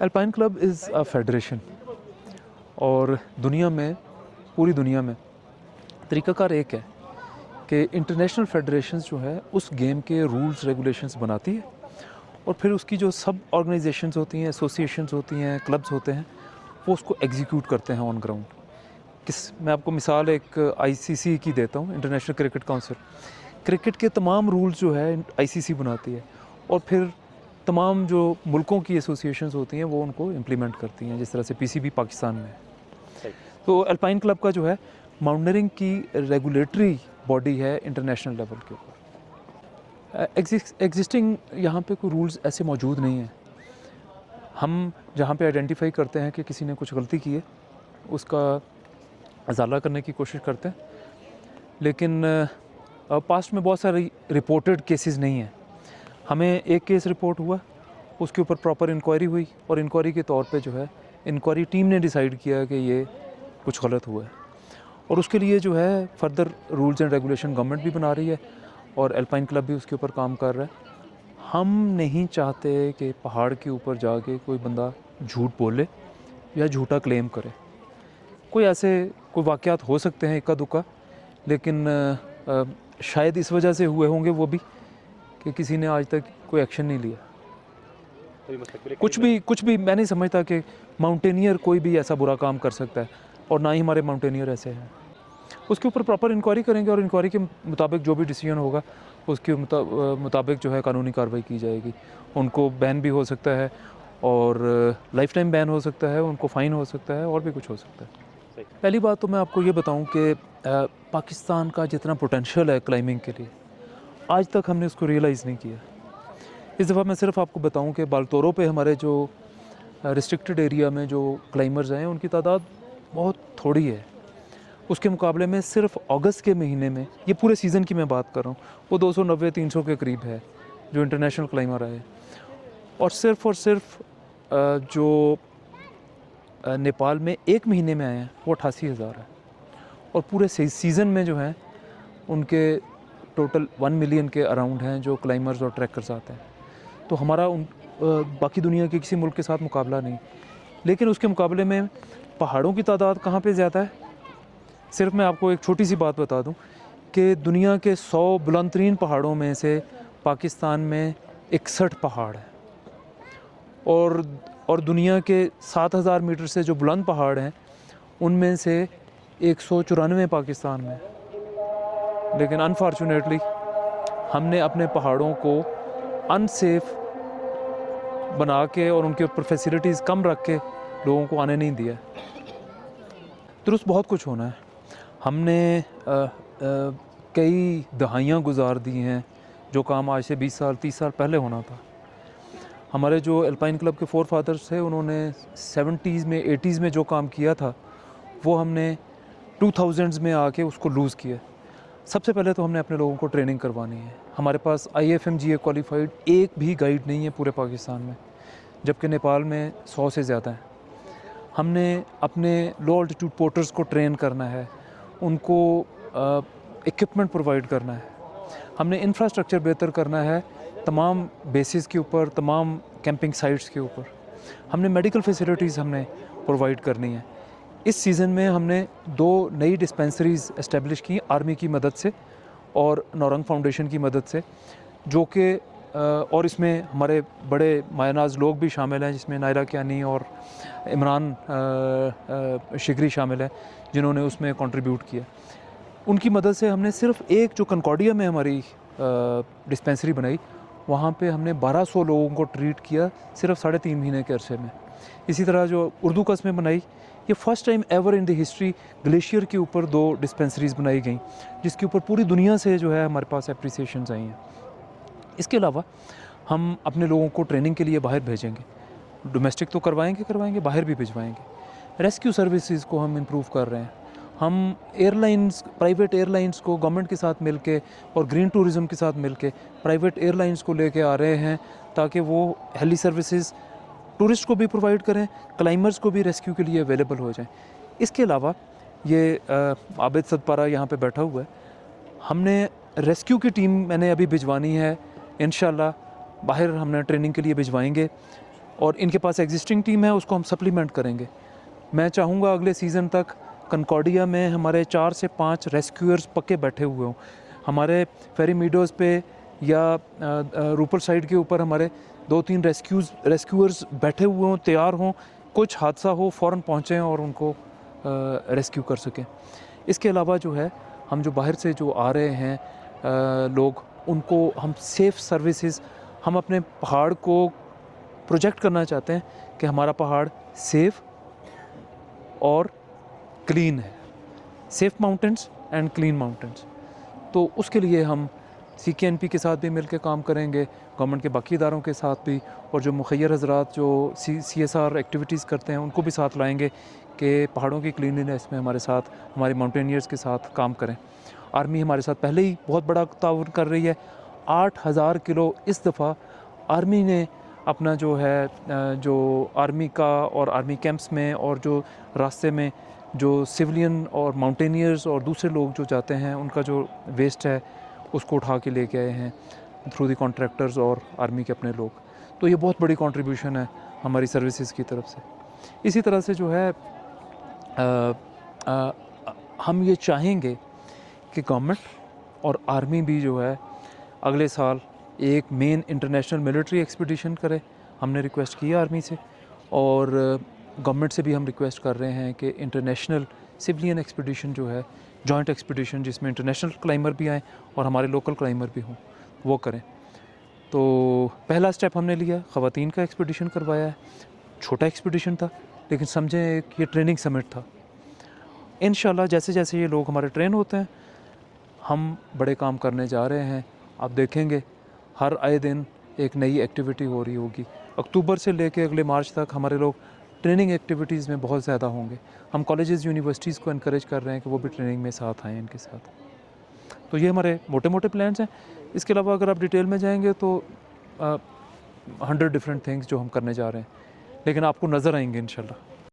Alpine club is a federation और दुनिया में, पूरी दुनिया में तरीक़ाकार एक है कि इंटरनेशनल फेडरेशंस जो है उस गेम के रूल्स रेगुलेशंस बनाती है और फिर उसकी जो सब ऑर्गेनाइजेशंस होती हैं, एसोसिएशंस होती हैं, क्लब्स होते हैं, वो उसको एग्जीक्यूट करते हैं ऑन ग्राउंड। मैं आपको मिसाल एक आईसीसी की देता हूँ, इंटरनेशनल क्रिकेट काउंसिल। क्रिकेट के तमाम रूल्स जो है आईसीसी बनाती है और फिर तमाम जो मुल्कों की एसोसिएशंस होती हैं वो उनको इम्प्लीमेंट करती हैं, जिस तरह से पीसीबी पाकिस्तान में है। तो अल्पाइन क्लब का जो है माउंटेनियरिंग की रेगुलेटरी बॉडी है इंटरनेशनल लेवल के ऊपर। एग्जिस्टिंग यहाँ पे कोई रूल्स ऐसे मौजूद नहीं हैं। हम जहाँ पे आइडेंटिफाई करते हैं कि किसी ने कुछ गलती की है, उसका अजाला करने की कोशिश करते हैं, लेकिन पास्ट में बहुत सारी रिपोर्टेड केसेस नहीं हैं। हमें एक केस रिपोर्ट हुआ, उसके ऊपर प्रॉपर इंक्वायरी हुई और इंक्वायरी के तौर पे जो है इंक्वायरी टीम ने डिसाइड किया कि ये कुछ गलत हुआ है और उसके लिए जो है further rules and regulation government भी बना रही है और अल्पाइन क्लब भी उसके ऊपर काम कर रहा है। हम नहीं चाहते कि पहाड़ के ऊपर जाके कोई बंदा झूठ बोले या झूठा क्लेम करे। कोई वाक़यात हो सकते हैं इक्का दुक्का, लेकिन शायद इस वजह से हुए होंगे वो भी कि किसी ने आज तक कोई एक्शन नहीं लिया। कुछ भी मैं नहीं समझता कि माउंटेनियर कोई भी ऐसा बुरा काम कर सकता है और ना ही हमारे माउंटेनियर ऐसे हैं। उसके ऊपर प्रॉपर इंक्वायरी करेंगे और इंक्वायरी के मुताबिक जो भी डिसीजन होगा उसके मुताबिक जो है कानूनी कार्रवाई की जाएगी। उनको बैन भी हो सकता है और लाइफ टाइम बैन हो सकता है, उनको फ़ाइन हो सकता है और भी कुछ हो सकता है। पहली बात तो मैं आपको ये बताऊं कि पाकिस्तान का जितना पोटेंशियल है क्लाइंबिंग के लिए, आज तक हमने उसको रियलाइज़ नहीं किया। इस दफ़ा मैं सिर्फ आपको बताऊं कि बालतोरों पे हमारे जो रिस्ट्रिक्टेड एरिया में जो क्लाइंबर्स हैं उनकी तादाद बहुत थोड़ी है। उसके मुकाबले में सिर्फ अगस्त के महीने में, ये पूरे सीज़न की मैं बात कर रहा हूँ, वो 290-300 के करीब है जो इंटरनेशनल क्लाइंबर आए और सिर्फ जो नेपाल में एक महीने में आए हैं वो 88,000 है और पूरे सीज़न में जो है उनके टोटल 1 मिलियन के अराउंड हैं जो क्लाइंबर्स और ट्रैकर्स आते हैं। तो हमारा बाकी दुनिया के किसी मुल्क के साथ मुकाबला नहीं, लेकिन उसके मुकाबले में पहाड़ों की तादाद कहाँ पे ज़्यादा है। सिर्फ मैं आपको एक छोटी सी बात बता दूं कि दुनिया के 100 बुलंदतरीन पहाड़ों में से पाकिस्तान में 61 पहाड़ है और दुनिया के 7,000 मीटर से जो बुलंद पहाड़ हैं उनमें से 194 पाकिस्तान में। लेकिन अनफॉर्चुनेटली हमने अपने पहाड़ों को अनसेफ बना के और उनके ऊपर फैसिलिटीज़ कम रख के लोगों को आने नहीं दिया। दुरुस्त बहुत कुछ होना है। हमने कई दहाइयाँ गुजार दी हैं जो काम आज से 20 साल 30 साल पहले होना था। हमारे जो अल्पाइन क्लब के फोर फादर्स थे उन्होंने 70s में 80s में जो काम किया था वो हमने 2000s में आके उसको लूज़ किया। सबसे पहले तो हमने अपने लोगों को ट्रेनिंग करवानी है। हमारे पास IFMGA क्वालिफाइड एक भी गाइड नहीं है पूरे पाकिस्तान में, जबकि नेपाल में 100 से ज़्यादा है। हमने अपने लो अल्टीट्यूड पोर्टर्स को ट्रेन करना है, उनको इक्विपमेंट प्रोवाइड करना है, हमने इंफ्रास्ट्रक्चर बेहतर करना है तमाम बेसिस के ऊपर, तमाम कैंपिंग साइट्स के ऊपर। हमने मेडिकल फैसिलिटीज़ हमने प्रोवाइड करनी है। इस सीज़न में हमने 2 नई डिस्पेंसरीज़ इस्टेब्लिश की आर्मी की मदद से और नौरंग फाउंडेशन की मदद से, जो कि और इसमें हमारे बड़े मायनाज लोग भी शामिल हैं, जिसमें नायरा कियानी और इमरान शिगरी शामिल हैं जिन्होंने उसमें कंट्रीब्यूट किया। उनकी मदद से हमने सिर्फ एक जो कंकॉर्डिया में हमारी डिस्पेंसरी बनाई, वहाँ पे हमने 1200 लोगों को ट्रीट किया सिर्फ 3.5 महीने के अरसे में। इसी तरह जो उर्दू कस्में बनाई, ये first time ever in the history glacier के ऊपर 2 डिस्पेंसरीज़ बनाई गई, जिसके ऊपर पूरी दुनिया से जो है हमारे पास एप्रिसिएशंस आई हैं। इसके अलावा हम अपने लोगों को ट्रेनिंग के लिए बाहर भेजेंगे, डोमेस्टिक तो करवाएंगे, बाहर भी भिजवाएंगे। रेस्क्यू सर्विसेज को हम इम्प्रूव कर रहे हैं। हम प्राइवेट एयरलाइंस को गवर्नमेंट के साथ मिलके और ग्रीन टूरिज़म के साथ मिलके प्राइवेट एयरलाइंस को लेके आ रहे हैं ताकि वो हेली सर्विसेज टूरिस्ट को भी प्रोवाइड करें, क्लाइंबर्स को भी रेस्क्यू के लिए अवेलेबल हो जाएं। इसके अलावा ये आबिद सदपारा यहाँ पे बैठा हुआ है, हमने रेस्क्यू की टीम मैंने अभी भिजवानी है, इंशाल्लाह बाहर हमने ट्रेनिंग के लिए भिजवाएंगे। और इनके पास एग्जिस्टिंग टीम है, उसको हम सप्लीमेंट करेंगे। मैं चाहूँगा अगले सीज़न तक कंकॉर्डिया में हमारे 4 से 5 रेस्क्यूअर्स पक्के बैठे हुए हों। हमारे फेरी मीडोज़ पे या रूपल साइड के ऊपर हमारे 2-3 रेस्क्यूअर्स बैठे हुए हों, तैयार हों, कुछ हादसा हो फ़ौरन पहुँचें और उनको रेस्क्यू कर सकें। इसके अलावा जो है, हम जो बाहर से जो आ रहे हैं लोग, उनको हम सेफ़ सर्विसेज, हम अपने पहाड़ को प्रोजेक्ट करना चाहते हैं कि हमारा पहाड़ सेफ़ और क्लीन है, safe mountains and clean mountains. तो उसके लिए हम CKNP के साथ भी मिलकर काम करेंगे, गवर्नमेंट के बाकी इदारों के साथ भी, और जो मुखैर हज़रात जो CSR एक्टिविटीज़ करते हैं उनको भी साथ लाएंगे कि पहाड़ों की क्लीनलीनेस में हमारे साथ, हमारे माउंटेनियर्स के साथ काम करें। आर्मी हमारे साथ पहले ही बहुत बड़ा ताउन कर रही है। 8000 किलो इस दफ़ा आर्मी ने अपना जो है, जो आर्मी का और आर्मी कैंप्स में और जो रास्ते में जो सिविलियन और माउंटेनियर्स और दूसरे लोग जो जाते हैं, उनका जो वेस्ट है उसको उठा के लेके आए हैं थ्रू दी कॉन्ट्रैक्टर्स और आर्मी के अपने लोग। तो ये बहुत बड़ी कंट्रीब्यूशन है हमारी सर्विसेज की तरफ से। इसी तरह से जो है हम ये चाहेंगे कि गवर्नमेंट और आर्मी भी जो है अगले साल एक मेन इंटरनेशनल मिलिट्री एक्सपीडिशन करे। हमने रिक्वेस्ट की है आर्मी से, और गवर्नमेंट से भी हम रिक्वेस्ट कर रहे हैं कि इंटरनेशनल सिविलियन एक्सपीडिशन जो है, जॉइंट एक्सपीडिशन जिसमें इंटरनेशनल क्लाइंबर भी आएँ और हमारे लोकल क्लाइंबर भी हों, वो करें। तो पहला स्टेप हमने लिया, ख़वातीन का एक्सपीडिशन करवाया है। छोटा एक्सपीडिशन था, लेकिन समझें एक ये ट्रेनिंग समिट था। इंशाल्लाह जैसे जैसे ये लोग हमारे ट्रेन होते हैं, हम बड़े काम करने जा रहे हैं। आप देखेंगे हर आए दिन एक नई एक्टिविटी हो रही होगी। अक्टूबर से लेके अगले मार्च तक हमारे लोग ट्रेनिंग एक्टिविटीज़ में बहुत ज़्यादा होंगे। हम कॉलेजेस यूनिवर्सिटीज़ को इनकरेज कर रहे हैं कि वो भी ट्रेनिंग में साथ आएँ इनके साथ। तो ये हमारे मोटे मोटे प्लान्स हैं। इसके अलावा अगर आप डिटेल में जाएंगे तो 100 डिफरेंट थिंग्स जो हम करने जा रहे हैं, लेकिन आपको नज़र आएंगे इंशाल्लाह।